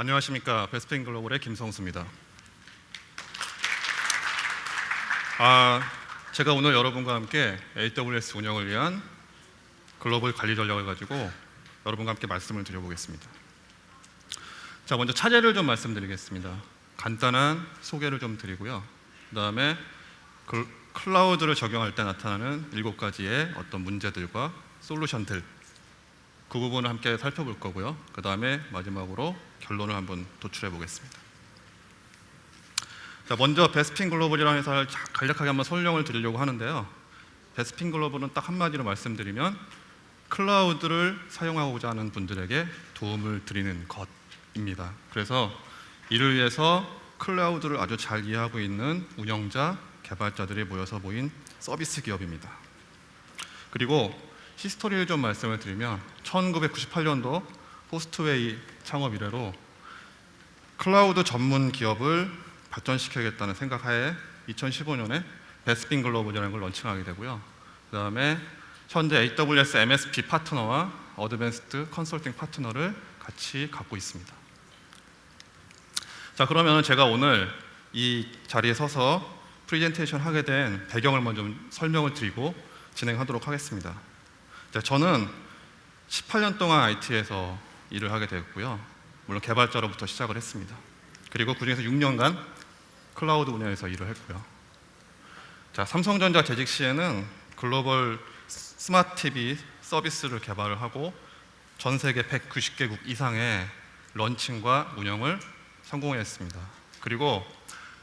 안녕하십니까. 베스핀 글로벌의 김성수입니다. 제가 오늘 여러분과 함께 AWS 운영을 위한 글로벌 관리 전략을 가지고 여러분과 함께 말씀을 드려보겠습니다. 자, 먼저 차례를 좀 말씀드리겠습니다. 간단한 소개를 좀 드리고요. 그 다음에 클라우드를 적용할 때 나타나는 7가지의 어떤 문제들과 솔루션들, 그 부분을 함께 살펴볼 거고요. 그 다음에 마지막으로 결론을 한번 도출해 보겠습니다. 자, 먼저 베스핀 글로벌이라는 회사를 간략하게 한번 설명을 드리려고 하는데요. 베스핀 글로벌은 딱 한마디로 말씀드리면 클라우드를 사용하고자 하는 분들에게 도움을 드리는 것입니다. 그래서 이를 위해서 클라우드를 아주 잘 이해하고 있는 운영자, 개발자들이 모여서 모인 서비스 기업입니다. 그리고 히스토리를 좀 말씀을 드리면 1998년도 호스트웨이 창업 이래로 클라우드 전문 기업을 발전시켜야겠다는 생각하에 2015년에 베스핀 글로벌이라는 걸 런칭하게 되고요. 그 다음에 현재 AWS MSP 파트너와 어드밴스드 컨설팅 파트너를 같이 갖고 있습니다. 자, 그러면 제가 오늘 이 자리에 서서 프레젠테이션 하게 된 배경을 먼저 좀 설명을 드리고 진행하도록 하겠습니다. 자, 저는 18년 동안 IT에서 일을 하게 되었고요. 물론 개발자로부터 시작을 했습니다. 그리고 그중에서 6년간 클라우드 분야에서 일을 했고요. 자, 삼성전자 재직 시에는 글로벌 스마트 TV 서비스를 개발을 하고 전 세계 190개국 이상의 런칭과 운영을 성공했습니다. 그리고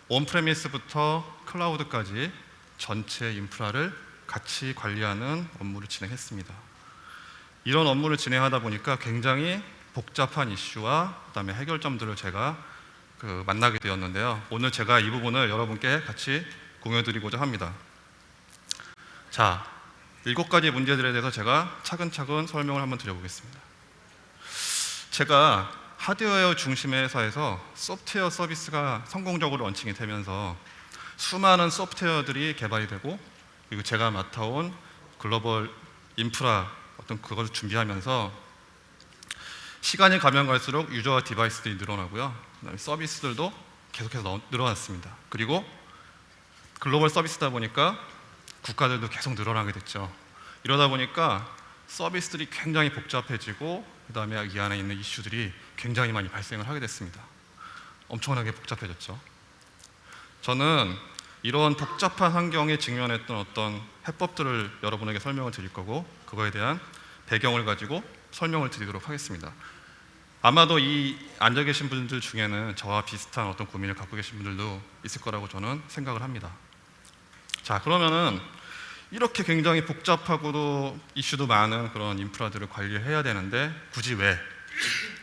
온프레미스부터 클라우드까지 전체 인프라를 같이 관리하는 업무를 진행했습니다. 이런 업무를 진행하다 보니까 굉장히 복잡한 이슈와 그다음에 해결점들을 제가 만나게 되었는데요. 오늘 제가 이 부분을 여러분께 같이 공유드리고자 합니다. 자, 7가지 문제들에 대해서 제가 차근차근 설명을 한번 드려보겠습니다. 제가 하드웨어 중심의 회사에서 소프트웨어 서비스가 성공적으로 런칭이 되면서 수많은 소프트웨어들이 개발이 되고, 그리고 제가 맡아온 글로벌 인프라 어떤 그것을 준비하면서 시간이 가면 갈수록 유저와 디바이스들이 늘어나고요. 그다음에 서비스들도 계속해서 늘어났습니다. 그리고 글로벌 서비스다 보니까 국가들도 계속 늘어나게 됐죠. 이러다 보니까 서비스들이 굉장히 복잡해지고 그다음에 이 안에 있는 이슈들이 굉장히 많이 발생을 하게 됐습니다. 엄청나게 복잡해졌죠. 저는 이런 복잡한 환경에 직면했던 어떤 해법들을 여러분에게 설명을 드릴 거고, 그거에 대한 배경을 가지고 설명을 드리도록 하겠습니다. 아마도 이 앉아 계신 분들 중에는 저와 비슷한 어떤 고민을 갖고 계신 분들도 있을 거라고 저는 생각을 합니다. 자, 그러면은 이렇게 굉장히 복잡하고도 이슈도 많은 그런 인프라들을 관리해야 되는데 굳이 왜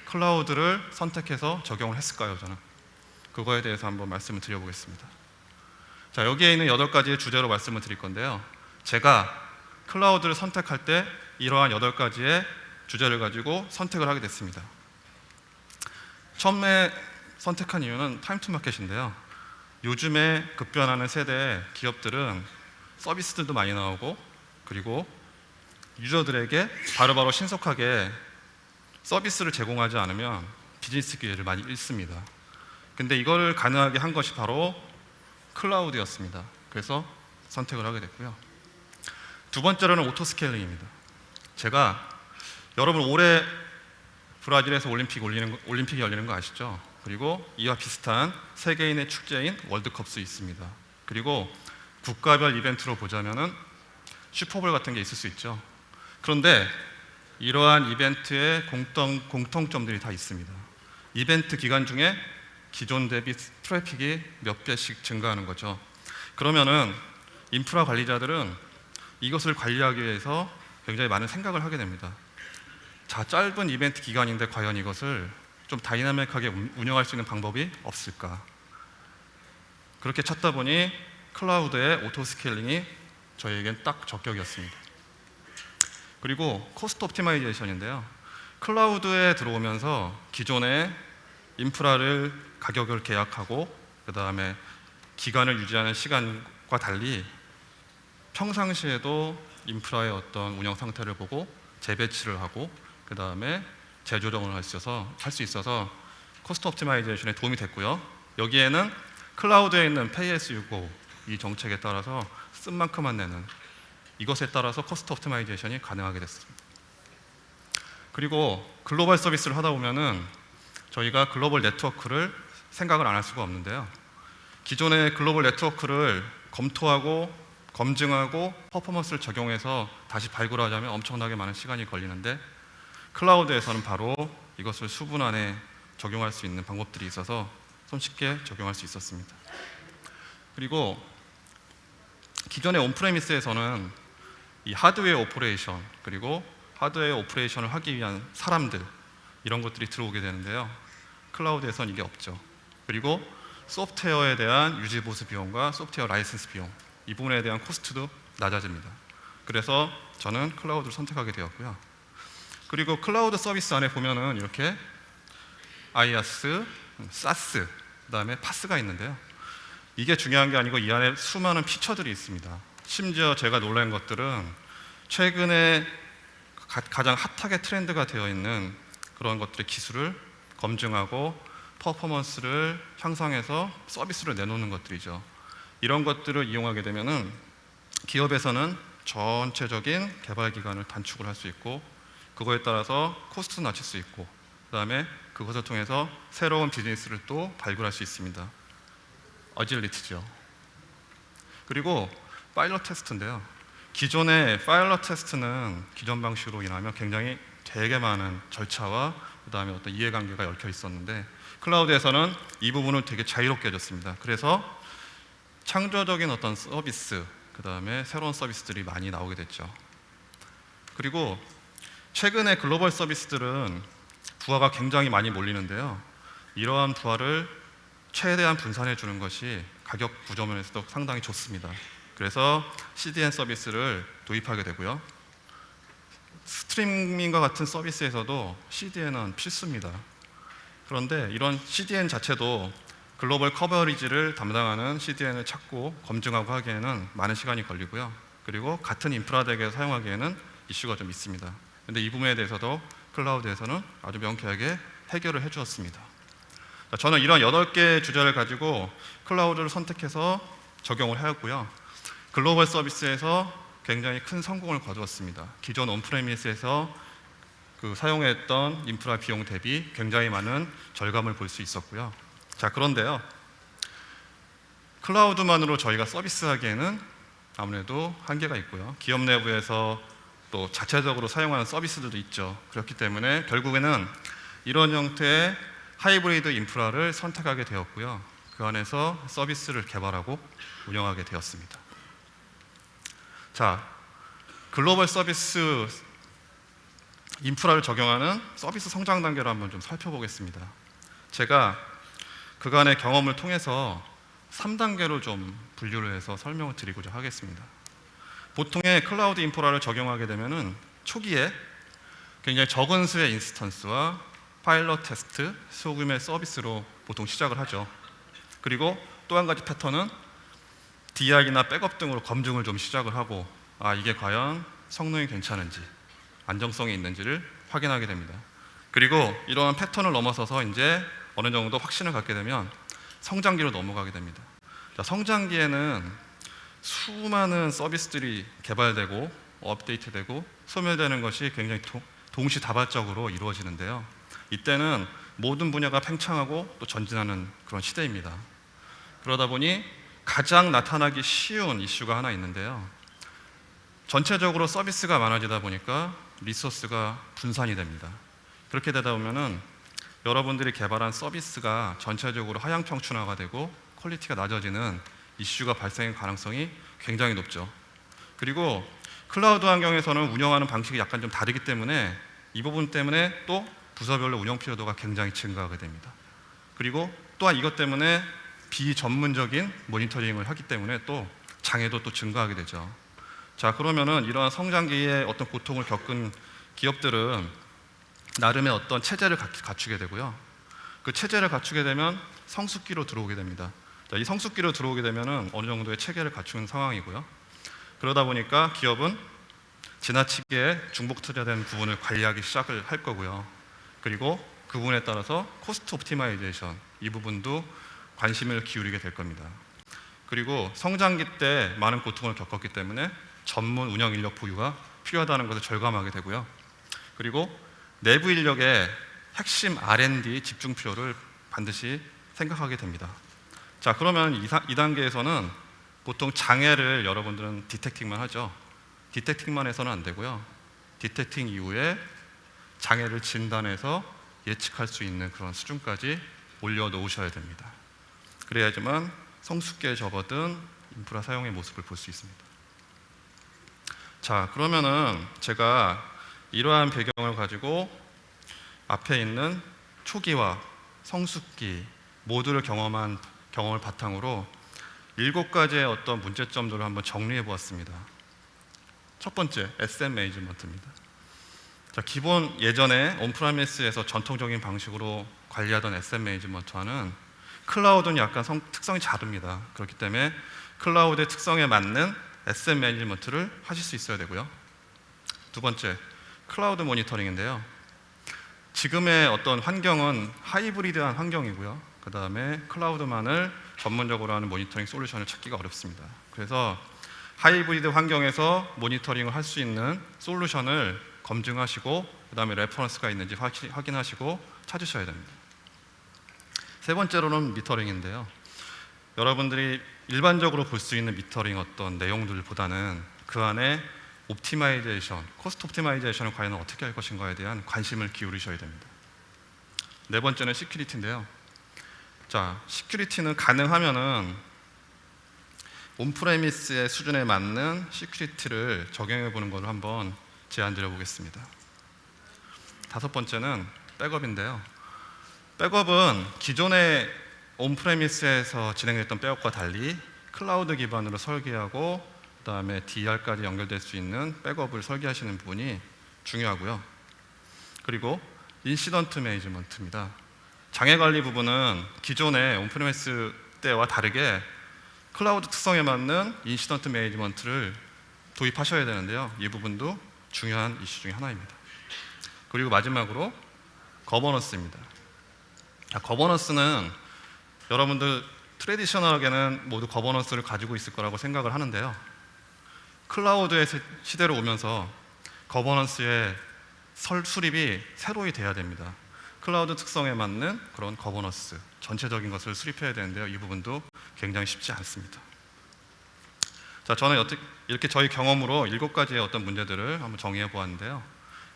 클라우드를 선택해서 적용을 했을까요? 저는 그거에 대해서 한번 말씀을 드려보겠습니다. 자, 여기에 있는 8가지의 주제로 말씀을 드릴 건데요. 제가 클라우드를 선택할 때 이러한 8가지의 주제를 가지고 선택을 하게 됐습니다. 처음에 선택한 이유는 타임 투 마켓인데요. 요즘에 급변하는 세대의 기업들은 서비스들도 많이 나오고, 그리고 유저들에게 바로바로 신속하게 서비스를 제공하지 않으면 비즈니스 기회를 많이 잃습니다. 근데 이걸 가능하게 한 것이 바로 클라우드였습니다. 그래서 선택을 하게 됐고요. 두 번째로는 오토스케일링입니다. 제가 여러분 올해 브라질에서 올림픽이 열리는 거 아시죠? 그리고 이와 비슷한 세계인의 축제인 월드컵도 있습니다. 그리고 국가별 이벤트로 보자면은 슈퍼볼 같은 게 있을 수 있죠. 그런데 이러한 이벤트의 공통점들이 다 있습니다. 이벤트 기간 중에 기존 대비 트래픽이 몇 배씩 증가하는 거죠. 그러면은 인프라 관리자들은 이것을 관리하기 위해서 굉장히 많은 생각을 하게 됩니다. 자, 짧은 이벤트 기간인데 과연 이것을 좀 다이나믹하게 운영할 수 있는 방법이 없을까? 그렇게 찾다 보니 클라우드의 오토스케일링이 저희에겐 딱 적격이었습니다. 그리고 코스트 옵티마이제이션인데요. 클라우드에 들어오면서 기존의 인프라를 가격을 계약하고 그 다음에 기간을 유지하는 시간과 달리 평상시에도 인프라의 어떤 운영 상태를 보고 재배치를 하고 그 다음에 재조정을 할 수 있어서 코스트 옵티마이제이션에 도움이 됐고요. 여기에는 클라우드에 있는 Pay-as-you-go 이 정책에 따라서 쓴 만큼만 내는 이것에 따라서 코스트 옵티마이제이션이 가능하게 됐습니다. 그리고 글로벌 서비스를 하다 보면은 저희가 글로벌 네트워크를 생각을 안 할 수가 없는데요. 기존의 글로벌 네트워크를 검토하고 검증하고 퍼포먼스를 적용해서 다시 발굴하자면 엄청나게 많은 시간이 걸리는데 클라우드에서는 바로 이것을 수분 안에 적용할 수 있는 방법들이 있어서 손쉽게 적용할 수 있었습니다. 그리고 기존의 온프레미스에서는 이 하드웨어 오퍼레이션 그리고 하드웨어 오퍼레이션을 하기 위한 사람들 이런 것들이 들어오게 되는데요. 클라우드에서는 이게 없죠. 그리고 소프트웨어에 대한 유지 보수 비용과 소프트웨어 라이센스 비용 이 부분에 대한 코스트도 낮아집니다. 그래서 저는 클라우드를 선택하게 되었고요. 그리고 클라우드 서비스 안에 보면은 이렇게 IaaS, SaaS, 그다음에 PaaS가 있는데요. 이게 중요한 게 아니고 이 안에 수많은 피처들이 있습니다. 심지어 제가 놀란 것들은 최근에 가장 핫하게 트렌드가 되어 있는 그런 것들의 기술을 검증하고 퍼포먼스를 향상해서 서비스를 내놓는 것들이죠. 이런 것들을 이용하게 되면은 기업에서는 전체적인 개발 기간을 단축을 할 수 있고 그거에 따라서 코스트도 낮출 수 있고 그다음에 그것을 통해서 새로운 비즈니스를 또 발굴할 수 있습니다. 어질리티죠. 그리고 파일럿 테스트인데요. 기존의 파일럿 테스트는 기존 방식으로 인하면 굉장히 되게 많은 절차와 그다음에 어떤 이해관계가 얽혀 있었는데 클라우드에서는 이 부분을 되게 자유롭게 해줬습니다. 그래서 창조적인 어떤 서비스, 그다음에 새로운 서비스들이 많이 나오게 됐죠. 그리고 최근에 글로벌 서비스들은 부하가 굉장히 많이 몰리는데요. 이러한 부하를 최대한 분산해 주는 것이 가격 구조면에서도 상당히 좋습니다. 그래서 CDN 서비스를 도입하게 되고요. 스트리밍과 같은 서비스에서도 CDN은 필수입니다. 그런데 이런 CDN 자체도 글로벌 커버리지를 담당하는 CDN을 찾고 검증하고 하기에는 많은 시간이 걸리고요. 그리고 같은 인프라덱에 사용하기에는 이슈가 좀 있습니다. 그런데 이 부분에 대해서도 클라우드에서는 아주 명쾌하게 해결을 해주었습니다. 저는 이런 8개의 주제를 가지고 클라우드를 선택해서 적용을 하였고요. 글로벌 서비스에서 굉장히 큰 성공을 거두었습니다. 기존 온프레미스에서 사용했던 인프라 비용 대비 굉장히 많은 절감을 볼 수 있었고요. 자, 그런데요. 클라우드만으로 저희가 서비스하기에는 아무래도 한계가 있고요. 기업 내부에서 또 자체적으로 사용하는 서비스들도 있죠. 그렇기 때문에 결국에는 이런 형태의 하이브리드 인프라를 선택하게 되었고요. 그 안에서 서비스를 개발하고 운영하게 되었습니다. 자, 글로벌 서비스 인프라를 적용하는 서비스 성장 단계를 한번 좀 살펴보겠습니다. 제가 그간의 경험을 통해서 3단계로 좀 분류를 해서 설명을 드리고자 하겠습니다. 보통의 클라우드 인프라를 적용하게 되면은 초기에 굉장히 적은 수의 인스턴스와 파일럿 테스트, 소규모의 서비스로 보통 시작을 하죠. 그리고 또 한 가지 패턴은 DR이나 백업 등으로 검증을 좀 시작을 하고 이게 과연 성능이 괜찮은지 안정성이 있는지를 확인하게 됩니다. 그리고 이러한 패턴을 넘어서서 이제 어느 정도 확신을 갖게 되면 성장기로 넘어가게 됩니다. 자, 성장기에는 수많은 서비스들이 개발되고 업데이트되고 소멸되는 것이 굉장히 동시다발적으로 이루어지는데요. 이때는 모든 분야가 팽창하고 또 전진하는 그런 시대입니다. 그러다 보니 가장 나타나기 쉬운 이슈가 하나 있는데요. 전체적으로 서비스가 많아지다 보니까 리소스가 분산이 됩니다. 그렇게 되다 보면은 여러분들이 개발한 서비스가 전체적으로 하향평준화가 되고 퀄리티가 낮아지는 이슈가 발생할 가능성이 굉장히 높죠. 그리고 클라우드 환경에서는 운영하는 방식이 약간 좀 다르기 때문에 이 부분 때문에 또 부서별로 운영 피로도가 굉장히 증가하게 됩니다. 그리고 또한 이것 때문에 비전문적인 모니터링을 하기 때문에 또 장애도 또 증가하게 되죠. 자, 그러면은 이러한 성장기에 어떤 고통을 겪은 기업들은 나름의 어떤 체제를 갖추게 되고요. 그 체제를 갖추게 되면 성숙기로 들어오게 됩니다. 자, 이 성숙기로 들어오게 되면은 어느 정도의 체계를 갖추는 상황이고요. 그러다 보니까 기업은 지나치게 중복 투자된 부분을 관리하기 시작을 할 거고요. 그리고 그 부분에 따라서 코스트 옵티마이제이션 이 부분도 관심을 기울이게 될 겁니다. 그리고 성장기 때 많은 고통을 겪었기 때문에 전문 운영 인력 보유가 필요하다는 것을 절감하게 되고요. 그리고 내부 인력의 핵심 R&D 집중 필요를 반드시 생각하게 됩니다. 자, 그러면 2단계에서는 보통 장애를 여러분들은 디텍팅만 하죠. 디텍팅만 해서는 안 되고요. 디텍팅 이후에 장애를 진단해서 예측할 수 있는 그런 수준까지 올려놓으셔야 됩니다. 그래야지만 성숙기에 접어든 인프라 사용의 모습을 볼 수 있습니다. 자, 그러면은 제가 이러한 배경을 가지고 앞에 있는 초기와 성숙기 모두를 경험을 바탕으로 7가지의 어떤 문제점들을 한번 정리해 보았습니다. 첫 번째, SM 매니지먼트입니다. 자, 기본 예전에 온프라미스에서 전통적인 방식으로 관리하던 SM 매니지먼트와는 클라우드는 약간 특성이 다릅니다. 그렇기 때문에 클라우드의 특성에 맞는 SM 매니지먼트를 하실 수 있어야 되고요. 두 번째, 클라우드 모니터링인데요. 지금의 어떤 환경은 하이브리드한 환경이고요. 그 다음에 클라우드만을 전문적으로 하는 모니터링 솔루션을 찾기가 어렵습니다. 그래서 하이브리드 환경에서 모니터링을 할 수 있는 솔루션을 검증하시고 그 다음에 레퍼런스가 있는지 확인하시고 찾으셔야 됩니다. 세 번째로는 미터링인데요. 여러분들이 일반적으로 볼 수 있는 미터링 어떤 내용들보다는 그 안에 옵티마이제이션, 코스트 옵티마이제이션을 과연 어떻게 할 것인가에 대한 관심을 기울이셔야 됩니다. 네 번째는 시큐리티인데요. 자, 시큐리티는 가능하면은 온프레미스의 수준에 맞는 시큐리티를 적용해 보는 것을 한번 제안 드려 보겠습니다. 다섯 번째는 백업인데요. 백업은 기존의 온프레미스에서 진행됐던 백업과 달리 클라우드 기반으로 설계하고 그 다음에 DR까지 연결될 수 있는 백업을 설계하시는 부분이 중요하고요. 그리고 인시던트 매니지먼트입니다. 장애 관리 부분은 기존의 온프레미스 때와 다르게 클라우드 특성에 맞는 인시던트 매니지먼트를 도입하셔야 되는데요. 이 부분도 중요한 이슈 중에 하나입니다. 그리고 마지막으로 거버넌스입니다. 거버넌스는 여러분들 트레디셔널하게는 모두 거버넌스를 가지고 있을 거라고 생각을 하는데요. 클라우드의 시대로 오면서 거버넌스의 수립이 새로이 돼야 됩니다. 클라우드 특성에 맞는 그런 거버넌스, 전체적인 것을 수립해야 되는데요. 이 부분도 굉장히 쉽지 않습니다. 자, 저는 이렇게 저희 경험으로 7가지의 어떤 문제들을 한번 정리해 보았는데요.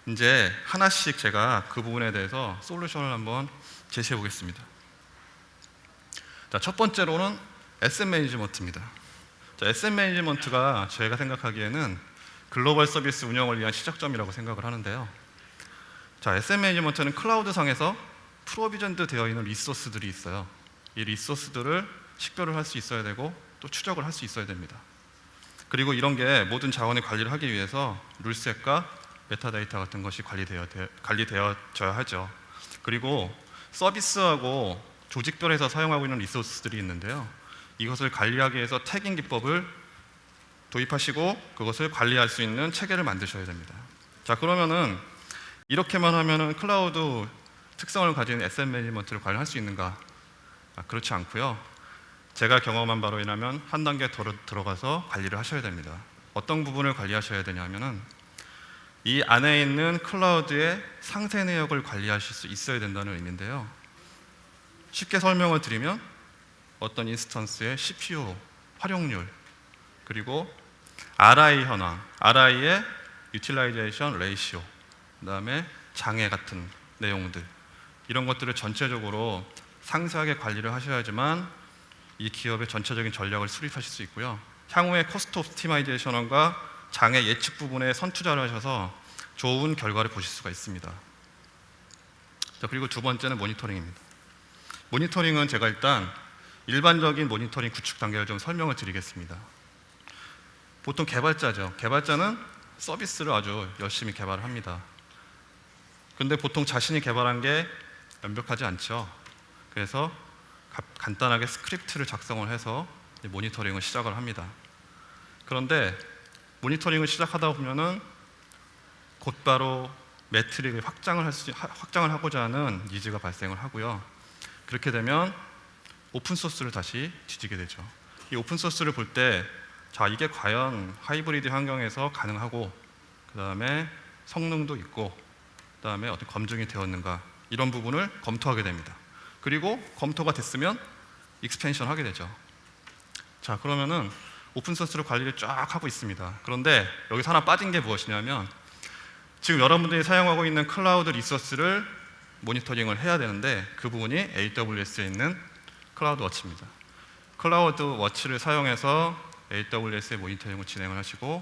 이제 하나씩 제가 그 부분에 대해서 솔루션을 한번 제시해 보겠습니다. 자, 첫 번째로는 SM 매니지먼트입니다. 자, SM 매니지먼트가 저희가 생각하기에는 글로벌 서비스 운영을 위한 시작점이라고 생각을 하는데요. 자, SM 매니지먼트는 클라우드 상에서 프로비전드 되어 있는 리소스들이 있어요. 이 리소스들을 식별을 할 수 있어야 되고 또 추적을 할 수 있어야 됩니다. 그리고 이런 게 모든 자원의 관리를 하기 위해서 룰셋과 메타데이터 같은 것이 관리되어져야 하죠. 그리고 서비스하고 조직별에서 사용하고 있는 리소스들이 있는데요. 이것을 관리하기 위해서 태깅 기법을 도입하시고 그것을 관리할 수 있는 체계를 만드셔야 됩니다. 자, 그러면은 이렇게만 하면은 클라우드 특성을 가진 SM 매니지먼트를 관리할 수 있는가? 그렇지 않고요. 제가 경험한 바로 인하면 한 단계 더 들어가서 관리를 하셔야 됩니다. 어떤 부분을 관리하셔야 되냐면은 이 안에 있는 클라우드의 상세 내역을 관리하실 수 있어야 된다는 의미인데요. 쉽게 설명을 드리면 어떤 인스턴스의 CPU 활용률, 그리고 RI 현황, RI의 유틸라이제이션 레이시오, 그 다음에 장애 같은 내용들, 이런 것들을 전체적으로 상세하게 관리를 하셔야지만 이 기업의 전체적인 전략을 수립하실 수 있고요. 향후에 코스트 옵티마이제이션과 장애 예측 부분에 선투자를 하셔서 좋은 결과를 보실 수가 있습니다. 자, 그리고 두 번째는 모니터링입니다. 모니터링은 제가 일단 일반적인 모니터링 구축 단계를 좀 설명을 드리겠습니다. 보통 개발자죠. 개발자는 서비스를 아주 열심히 개발을 합니다. 근데 보통 자신이 개발한 게 완벽하지 않죠. 그래서 간단하게 스크립트를 작성을 해서 모니터링을 시작을 합니다. 그런데 모니터링을 시작하다 보면은 곧바로 매트릭을 확장을 하고자 하는 니즈가 발생을 하고요. 그렇게 되면 오픈 소스를 다시 뒤지게 되죠. 이 오픈 소스를 볼 때 자, 이게 과연 하이브리드 환경에서 가능하고 그다음에 성능도 있고 그다음에 어떤 검증이 되었는가 이런 부분을 검토하게 됩니다. 그리고 검토가 됐으면 익스펜션 하게 되죠. 자, 그러면은 오픈 소스로 관리를 쫙 하고 있습니다. 그런데 여기서 하나 빠진 게 무엇이냐면 지금 여러분들이 사용하고 있는 클라우드 리소스를 모니터링을 해야 되는데 그 부분이 AWS에 있는 클라우드 워치입니다. 클라우드 워치를 사용해서 AWS의 모니터링을 진행을 하시고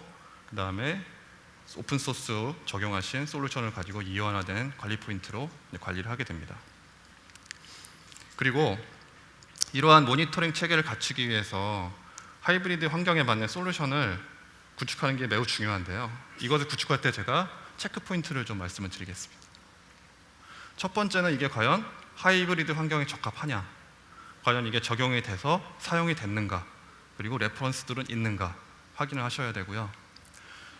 그 다음에 오픈 소스 적용하신 솔루션을 가지고 이원화된 관리 포인트로 관리를 하게 됩니다. 그리고 이러한 모니터링 체계를 갖추기 위해서 하이브리드 환경에 맞는 솔루션을 구축하는 게 매우 중요한데요. 이것을 구축할 때 제가 체크 포인트를 좀 말씀을 드리겠습니다. 첫 번째는 이게 과연 하이브리드 환경에 적합하냐, 과연 이게 적용이 돼서 사용이 됐는가, 그리고 레퍼런스들은 있는가 확인을 하셔야 되고요.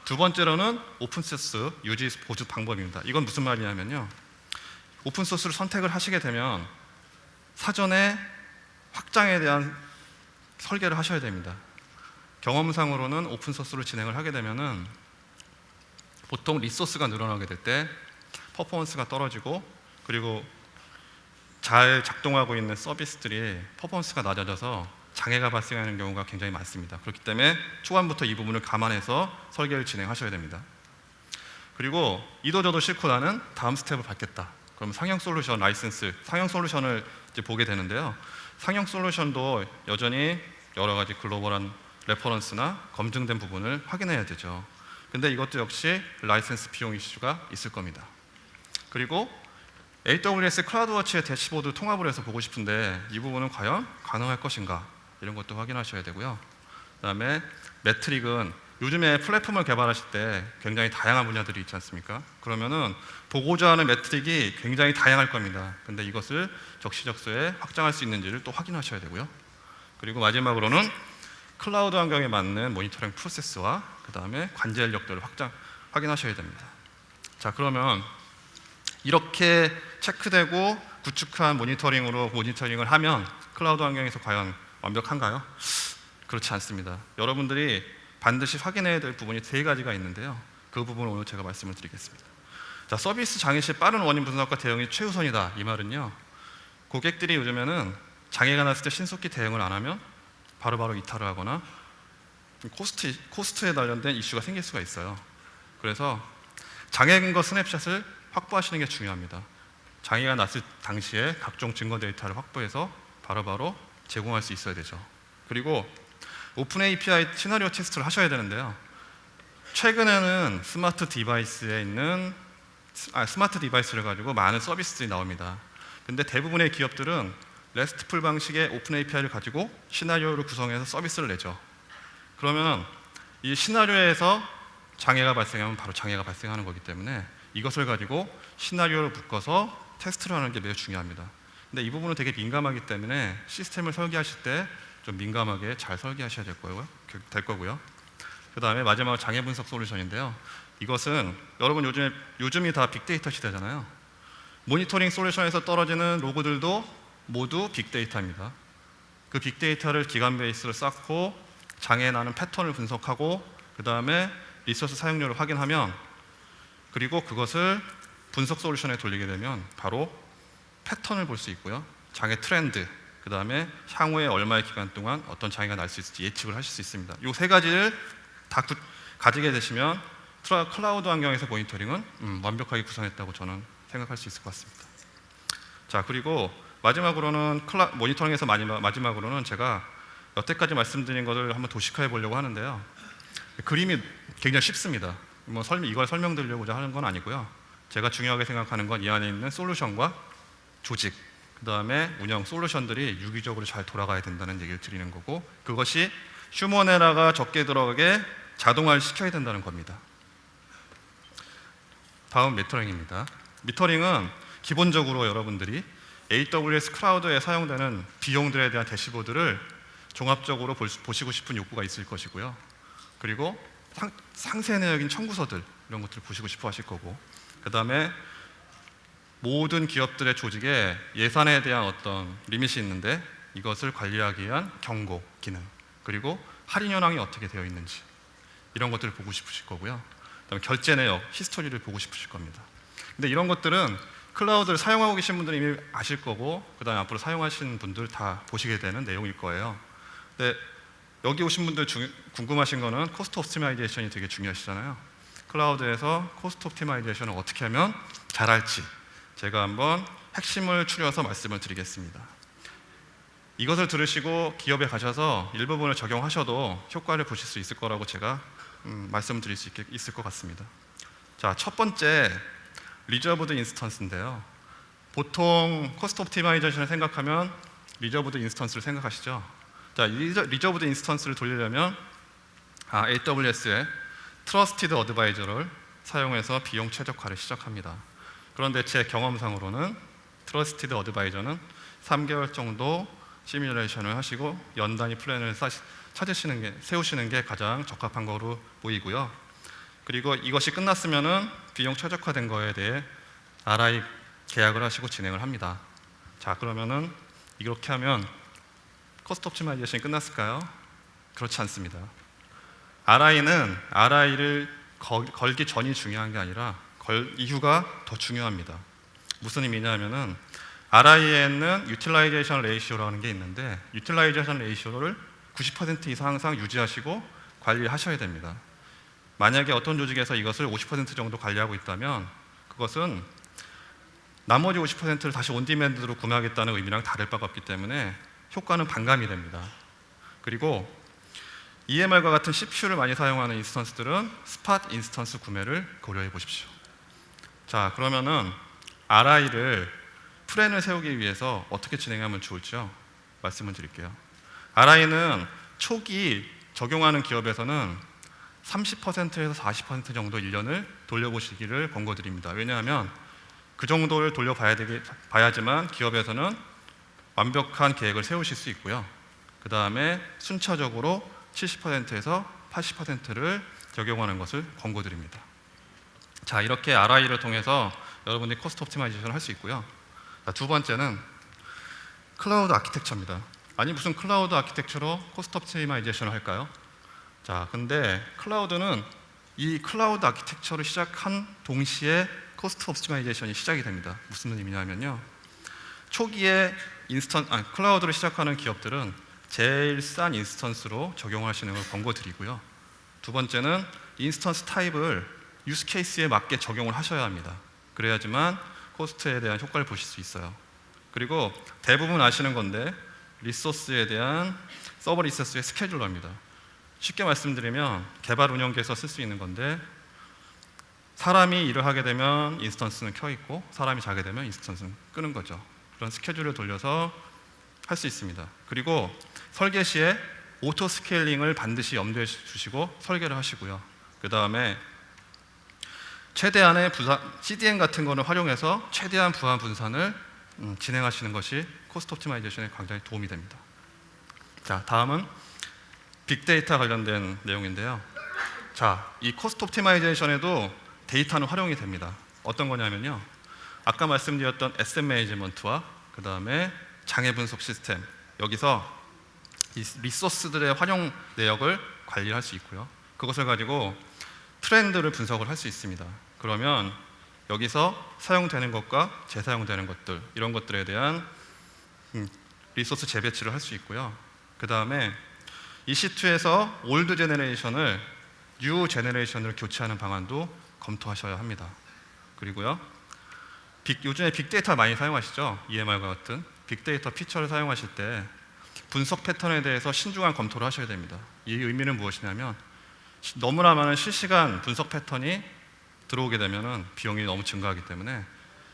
두 번째로는 오픈소스 유지 보조 방법입니다. 이건 무슨 말이냐면요, 오픈소스를 선택을 하시게 되면 사전에 확장에 대한 설계를 하셔야 됩니다. 경험상으로는 오픈소스를 진행을 하게 되면은 보통 리소스가 늘어나게 될 때 퍼포먼스가 떨어지고 그리고 잘 작동하고 있는 서비스들이 퍼포먼스가 낮아져서 장애가 발생하는 경우가 굉장히 많습니다. 그렇기 때문에 초반부터 이 부분을 감안해서 설계를 진행하셔야 됩니다. 그리고 이도저도 싫고 나는 다음 스텝을 밟겠다. 그럼 상용 솔루션 라이센스, 상용 솔루션을 이제 보게 되는데요. 상용 솔루션도 여전히 여러 가지 글로벌한 레퍼런스나 검증된 부분을 확인해야 되죠. 근데 이것도 역시 라이센스 비용 이슈가 있을 겁니다. 그리고 AWS 클라우드워치의 대시보드 통합을 해서 보고 싶은데 이 부분은 과연 가능할 것인가, 이런 것도 확인하셔야 되고요. 그다음에 매트릭은 요즘에 플랫폼을 개발하실 때 굉장히 다양한 분야들이 있지 않습니까? 그러면은 보고자 하는 매트릭이 굉장히 다양할 겁니다. 근데 이것을 적시적소에 확장할 수 있는지를 또 확인하셔야 되고요. 그리고 마지막으로는 클라우드 환경에 맞는 모니터링 프로세스와 그 다음에 관제 인력들을 확인하셔야 됩니다. 자, 그러면 이렇게 체크되고 구축한 모니터링으로 모니터링을 하면 클라우드 환경에서 과연 완벽한가요? 그렇지 않습니다. 여러분들이 반드시 확인해야 될 부분이 세 가지가 있는데요. 그 부분을 오늘 제가 말씀을 드리겠습니다. 자, 서비스 장애 시 빠른 원인 분석과 대응이 최우선이다. 이 말은요, 고객들이 요즘에는 장애가 났을 때 신속히 대응을 안 하면 바로바로 이탈을 하거나 코스트에 관련된 이슈가 생길 수가 있어요. 그래서 장애 근거 스냅샷을 확보하시는 게 중요합니다. 장애가 났을 당시에 각종 증거 데이터를 확보해서 바로바로 제공할 수 있어야 되죠. 그리고 오픈 API 시나리오 테스트를 하셔야 되는데요. 최근에는 스마트 디바이스를 가지고 많은 서비스들이 나옵니다. 근데 대부분의 기업들은 레스트풀 방식의 오픈 API를 가지고 시나리오를 구성해서 서비스를 내죠. 그러면 이 시나리오에서 장애가 발생하면 바로 장애가 발생하는 거기 때문에 이것을 가지고 시나리오를 묶어서 테스트를 하는 게 매우 중요합니다. 근데 이 부분은 되게 민감하기 때문에 시스템을 설계하실 때 좀 민감하게 잘 설계하셔야 될 거고요. 그 다음에 마지막으로 장애 분석 솔루션인데요. 이것은 여러분 요즘이 다 빅데이터 시대잖아요. 모니터링 솔루션에서 떨어지는 로그들도 모두 빅데이터입니다. 그 빅데이터를 기간 베이스로 쌓고 장애 나는 패턴을 분석하고 그 다음에 리소스 사용료를 확인하면, 그리고 그것을 분석 솔루션에 돌리게 되면 바로 패턴을 볼 수 있고요. 장애 트렌드, 그 다음에 향후에 얼마의 기간 동안 어떤 장애가 날 수 있을지 예측을 하실 수 있습니다. 이 세 가지를 다 가지게 되시면 클라우드 환경에서 모니터링은 완벽하게 구성했다고 저는 생각할 수 있을 것 같습니다. 자, 그리고 마지막으로는 모니터링에서 마지막으로는 제가 여태까지 말씀드린 것을 한번 도식화해 보려고 하는데요. 그림이 굉장히 쉽습니다. 이걸 설명드리려고 하는 건 아니고요. 제가 중요하게 생각하는 건 이 안에 있는 솔루션과 조직, 그 다음에 운영 솔루션들이 유기적으로 잘 돌아가야 된다는 얘기를 드리는 거고, 그것이 휴먼 에러가 적게 들어가게 자동화를 시켜야 된다는 겁니다. 다음 미터링입니다. 미터링은 기본적으로 여러분들이 AWS 클라우드에 사용되는 비용들에 대한 대시보드를 종합적으로 보시고 싶은 욕구가 있을 것이고요. 그리고 상세 내역인 청구서들, 이런 것들을 보시고 싶어 하실 거고, 그 그 다음에 모든 기업들의 조직에 예산에 대한 어떤 리밋이 있는데 이것을 관리하기 위한 경고 기능, 그리고 할인 현황이 어떻게 되어 있는지 이런 것들을 보고 싶으실 거고요. 그다음에 결제 내역, 히스토리를 보고 싶으실 겁니다. 근데 이런 것들은 클라우드를 사용하고 계신 분들은 이미 아실 거고, 그다음에 앞으로 사용하시는 분들 다 보시게 되는 내용일 거예요. 근데 여기 오신 분들 궁금하신 거는 코스트 옵티마이제이션이 되게 중요하시잖아요. 클라우드에서 코스트 옵티마이제이션을 어떻게 하면 잘할지 제가 한번 핵심을 추려서 말씀을 드리겠습니다. 이것을 들으시고 기업에 가셔서 일부분을 적용하셔도 효과를 보실 수 있을 거라고 제가 말씀드릴 수 있을 것 같습니다. 자, 첫 번째 리저브드 인스턴스인데요. 보통 코스트 옵티마이제이션을 생각하면 리저브드 인스턴스를 생각하시죠. 자, 리저브드 인스턴스를 돌리려면 AWS의 트러스티드 어드바이저를 사용해서 비용 최적화를 시작합니다. 그런데 제 경험상으로는 트러스티드 어드바이저는 3개월 정도 시뮬레이션을 하시고 연단위 플랜을 세우시는 게 가장 적합한 거로 보이고요. 그리고 이것이 끝났으면은 비용 최적화된 거에 대해 RI 계약을 하시고 진행을 합니다. 자, 그러면은 이렇게 하면 코스트 옵티마이제이션이 끝났을까요? 그렇지 않습니다. RI를 걸기 전이 중요한 게 아니라 걸 이후가 더 중요합니다. 무슨 의미냐면은 RI에는 유틸라이제이션 레이시오라는 게 있는데 유틸라이제이션 레이시오를 90% 이상 항상 유지하시고 관리하셔야 됩니다. 만약에 어떤 조직에서 이것을 50% 정도 관리하고 있다면 그것은 나머지 50%를 다시 온디맨드로 구매하겠다는 의미랑 다를 바가 없기 때문에 효과는 반감이 됩니다. 그리고 EMR과 같은 CPU를 많이 사용하는 인스턴스들은 스팟 인스턴스 구매를 고려해 보십시오. 자, 그러면은 RI를 플랜을 세우기 위해서 어떻게 진행하면 좋을지요? 말씀을 드릴게요. RI는 초기 적용하는 기업에서는 30%에서 40% 정도 1년을 돌려보시기를 권고드립니다. 왜냐하면 그 정도를 봐야지만 기업에서는 완벽한 계획을 세우실 수 있고요. 그 다음에 순차적으로 70%에서 80%를 적용하는 것을 권고드립니다. 자, 이렇게 RI를 통해서 여러분들이 코스트 옵티마이제이션을 할 수 있고요. 자, 두 번째는 클라우드 아키텍처입니다. 아니 무슨 클라우드 아키텍처로 코스트 옵티마이제이션을 할까요? 자, 근데 클라우드는 이 클라우드 아키텍처를 시작한 동시에 코스트 옵티마이제이션이 시작이 됩니다. 무슨 의미냐면요. 초기에 클라우드를 시작하는 기업들은 제일 싼 인스턴스로 적용하시는 걸 권고드리고요. 두 번째는 인스턴스 타입을 유스 케이스에 맞게 적용을 하셔야 합니다. 그래야지만 코스트에 대한 효과를 보실 수 있어요. 그리고 대부분 아시는 건데 리소스에 대한 서버 리소스의 스케줄러입니다. 쉽게 말씀드리면 개발 운영기에서 쓸 수 있는 건데 사람이 일을 하게 되면 인스턴스는 켜 있고 사람이 자게 되면 인스턴스는 끄는 거죠. 그런 스케줄을 돌려서 할 수 있습니다. 그리고 설계 시에 오토 스케일링을 반드시 염두에 두시고 설계를 하시고요. 그 다음에 최대한의 CDN 같은 거를 활용해서 최대한 부하 분산을 진행하시는 것이 코스트 옵티마이제이션에 굉장히 도움이 됩니다. 자, 다음은 빅데이터 관련된 내용인데요. 자, 이 코스트 옵티마이제이션에도 데이터는 활용이 됩니다. 어떤 거냐면요. 아까 말씀드렸던 에셋 매니지먼트와 그 다음에 장애 분석 시스템, 여기서 이 리소스들의 활용 내역을 관리할 수 있고요. 그것을 가지고 트렌드를 분석을 할 수 있습니다. 그러면 여기서 사용되는 것과 재사용되는 것들, 이런 것들에 대한 리소스 재배치를 할 수 있고요. 그 다음에 EC2에서 올드 제너레이션을 뉴 제너레이션을 교체하는 방안도 검토하셔야 합니다. 그리고요, 요즘에 빅데이터 많이 사용하시죠? EMR과 같은 빅데이터 피처를 사용하실 때 분석 패턴에 대해서 신중한 검토를 하셔야 됩니다. 이 의미는 무엇이냐면 너무나 많은 실시간 분석 패턴이 들어오게 되면 비용이 너무 증가하기 때문에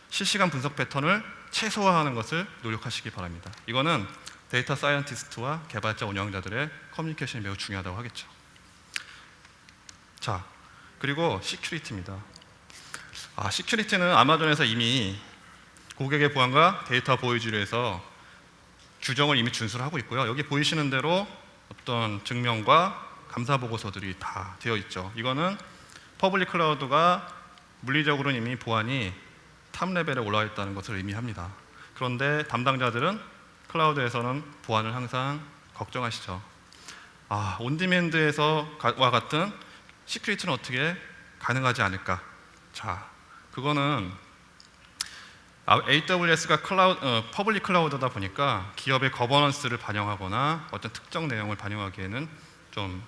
실시간 분석 패턴을 최소화하는 것을 노력하시기 바랍니다. 이거는 데이터 사이언티스트와 개발자 운영자들의 커뮤니케이션이 매우 중요하다고 하겠죠. 자, 그리고 시큐리티입니다. 시큐리티는 아마존에서 이미 고객의 보안과 데이터 보호주의를 해서 규정을 이미 준수를 하고 있고요. 여기 보이시는 대로 어떤 증명과 감사 보고서들이 다 되어 있죠. 이거는 퍼블릭 클라우드가 물리적으로는 이미 보안이 탑 레벨에 올라와 있다는 것을 의미합니다. 그런데 담당자들은 클라우드에서는 보안을 항상 걱정하시죠. 온디맨드에서와 같은 시큐리티는 어떻게 가능하지 않을까? 자, 그거는 AWS가 퍼블릭 클라우드다 보니까 기업의 거버넌스를 반영하거나 어떤 특정 내용을 반영하기에는 좀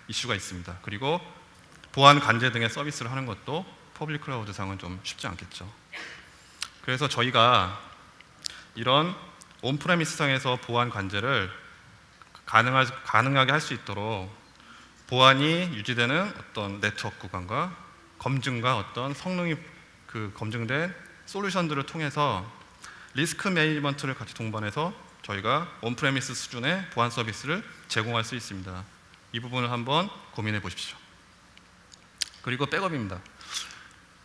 이슈가 있습니다. 그리고 보안 관제 등의 서비스를 하는 것도 퍼블릭 클라우드상은 좀 쉽지 않겠죠. 그래서 저희가 이런 온프레미스상에서 보안 관제를 가능하게 할 수 있도록 보안이 유지되는 어떤 네트워크 구간과 검증과 어떤 성능이 검증된 솔루션들을 통해서 리스크 매니지먼트를 같이 동반해서 저희가 온프레미스 수준의 보안 서비스를 제공할 수 있습니다. 이 부분을 한번 고민해 보십시오. 그리고 백업입니다.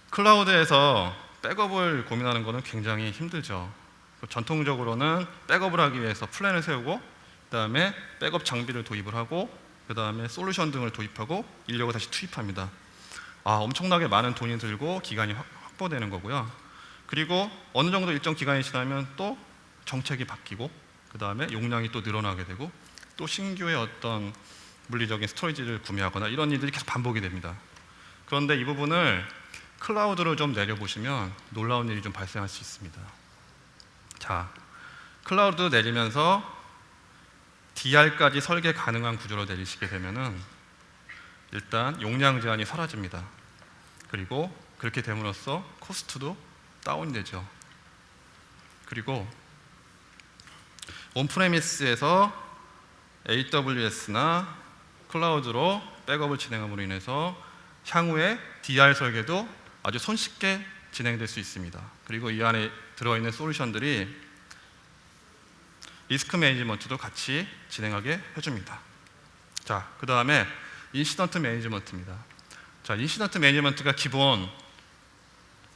클라우드에서 백업을 고민하는 것은 굉장히 힘들죠. 전통적으로는 백업을 하기 위해서 플랜을 세우고 그 다음에 백업 장비를 도입을 하고 그 다음에 솔루션 등을 도입하고 인력을 다시 투입합니다. 엄청나게 많은 돈이 들고 기간이 확보되는 거고요. 그리고 어느 정도 일정 기간이 지나면 또 정책이 바뀌고 그 다음에 용량이 또 늘어나게 되고 또 신규의 어떤 물리적인 스토리지를 구매하거나 이런 일들이 계속 반복이 됩니다. 그런데 이 부분을 클라우드로 좀 내려보시면 놀라운 일이 좀 발생할 수 있습니다. 자, 클라우드 내리면서 DR까지 설계 가능한 구조로 내리시게 되면은 일단 용량 제한이 사라집니다. 그리고 그렇게 됨으로써 코스트도 다운되죠. 그리고 온프레미스에서 AWS나 클라우드로 백업을 진행함으로 인해서 향후에 DR 설계도 아주 손쉽게 진행될 수 있습니다. 그리고 이 안에 들어있는 솔루션들이 리스크 매니지먼트도 같이 진행하게 해줍니다. 자, 그 다음에 인시던트 매니지먼트입니다. 자, 인시던트 매니지먼트가 기본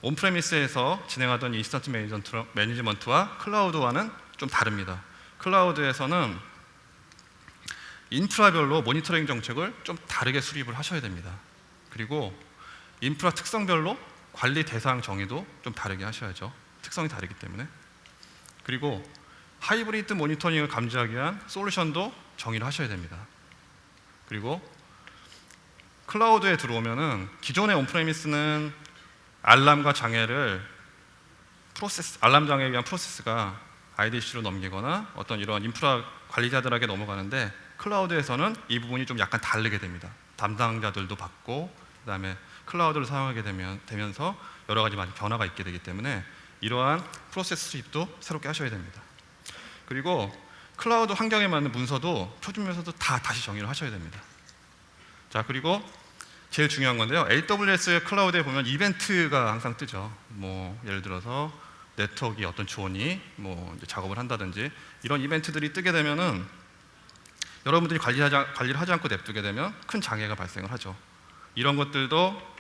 온프레미스에서 진행하던 인시던트 매니지먼트와 클라우드와는 좀 다릅니다. 클라우드에서는 인프라별로 모니터링 정책을 좀 다르게 수립을 하셔야 됩니다. 그리고 인프라 특성별로 관리 대상 정의도 좀 다르게 하셔야죠. 특성이 다르기 때문에. 그리고 하이브리드 모니터링을 감지하기 위한 솔루션도 정의를 하셔야 됩니다. 그리고 클라우드에 들어오면은 기존의 온프레미스는 알람과 장애를 알람 장애에 의한 프로세스가 IDC로 넘기거나 어떤 이런 인프라 관리자들에게 넘어가는데 클라우드에서는 이 부분이 좀 약간 다르게 됩니다. 담당자들도 받고 그다음에 클라우드를 사용하게 되면서 여러 가지 많은 변화가 있게 되기 때문에 이러한 프로세스 수립도 새롭게 하셔야 됩니다. 그리고 클라우드 환경에 맞는 문서도 표준 문서도 다시 정의를 하셔야 됩니다. 자, 그리고 제일 중요한 건데요. AWS 클라우드에 보면 이벤트가 항상 뜨죠. 뭐 예를 들어서 네트워크에 어떤 조언이 이제 작업을 한다든지 이런 이벤트들이 뜨게 되면은 여러분들이 관리를 하지 않고 냅두게 되면 큰 장애가 발생을 하죠. 이런 것들도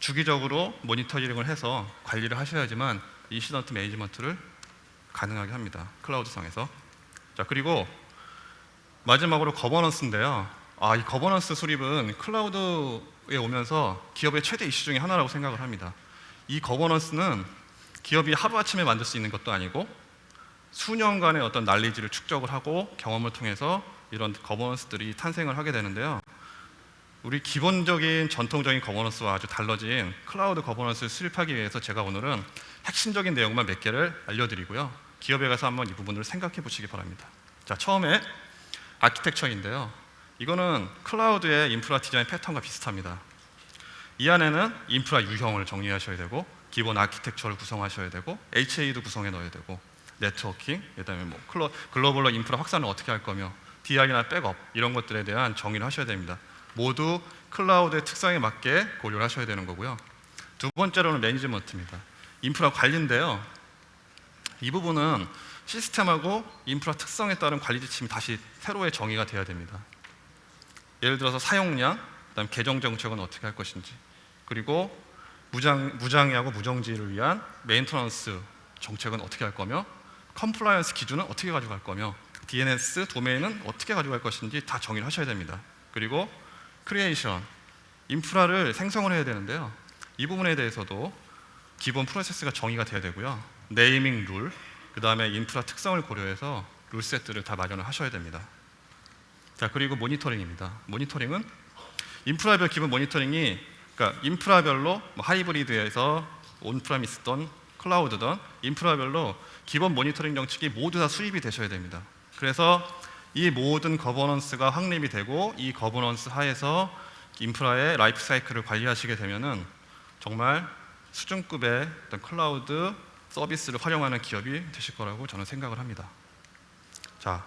주기적으로 모니터링을 해서 관리를 하셔야지만 인시던트 매니지먼트를 가능하게 합니다. 클라우드상에서. 자, 그리고 마지막으로 거버넌스인데요. 이 거버넌스 수립은 클라우드에 오면서 기업의 최대 이슈 중에 하나라고 생각을 합니다. 이 거버넌스는 기업이 하루아침에 만들 수 있는 것도 아니고 수년간의 어떤 난리지를 축적을 하고 경험을 통해서 이런 거버넌스들이 탄생을 하게 되는데요. 우리 기본적인 전통적인 거버넌스와 아주 달라진 클라우드 거버넌스를 수립하기 위해서 제가 오늘은 핵심적인 내용만 몇 개를 알려드리고요. 기업에 가서 한번 이 부분을 생각해 보시기 바랍니다. 자, 처음에 아키텍처인데요. 이거는 클라우드의 인프라 디자인 패턴과 비슷합니다. 이 안에는 인프라 유형을 정리하셔야 되고 기본 아키텍처를 구성하셔야 되고 HA도 구성해 넣어야 되고 네트워킹, 그다음에 글로벌로 인프라 확산을 어떻게 할 거며 DR이나 백업 이런 것들에 대한 정의를 하셔야 됩니다. 모두 클라우드의 특성에 맞게 고려를 하셔야 되는 거고요. 두 번째로는 매니지먼트입니다. 인프라 관리인데요. 이 부분은 시스템하고 인프라 특성에 따른 관리 지침이 다시 새로의 정의가 돼야 됩니다. 예를 들어서 사용량, 그다음 계정 정책은 어떻게 할 것인지, 그리고 무장애하고 무정지를 위한 메인터넌스 정책은 어떻게 할 거며, 컴플라이언스 기준은 어떻게 가져갈 거며, DNS 도메인은 어떻게 가져갈 것인지 다 정의를 하셔야 됩니다. 그리고 크리에이션, 인프라를 생성을 해야 되는데요. 이 부분에 대해서도 기본 프로세스가 정의가 돼야 되고요. 네이밍 룰, 그 다음에 인프라 특성을 고려해서 룰 세트를 다 마련을 하셔야 됩니다. 자, 그리고 모니터링입니다. 모니터링은 인프라별 기본 모니터링이, 그러니까 인프라별로 뭐 하이브리드에서 온프레미스든 클라우드든 인프라별로 기본 모니터링 정책이 모두 다 수립이 되셔야 됩니다. 그래서 이 모든 거버넌스가 확립이 되고 이 거버넌스 하에서 인프라의 라이프 사이클을 관리하시게 되면은 정말 수준급의 어떤 클라우드 서비스를 활용하는 기업이 되실 거라고 저는 생각을 합니다. 자,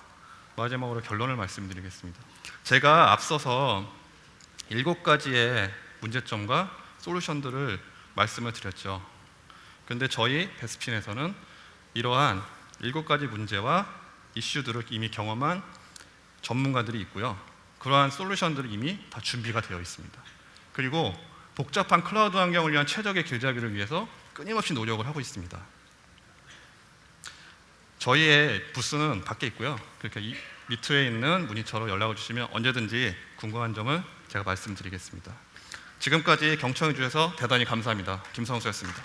마지막으로 결론을 말씀드리겠습니다. 제가 앞서서 7가지의 문제점과 솔루션들을 말씀을 드렸죠. 그런데 저희 베스핀에서는 이러한 7가지 문제와 이슈들을 이미 경험한 전문가들이 있고요. 그러한 솔루션들이 이미 다 준비가 되어 있습니다. 그리고 복잡한 클라우드 환경을 위한 최적의 길잡이를 위해서 끊임없이 노력을 하고 있습니다. 저희의 부스는 밖에 있고요. 그러니까 이 밑에 있는 문의처로 연락을 주시면 언제든지 궁금한 점을 제가 말씀드리겠습니다. 지금까지 경청해 주셔서 대단히 감사합니다. 김성수였습니다.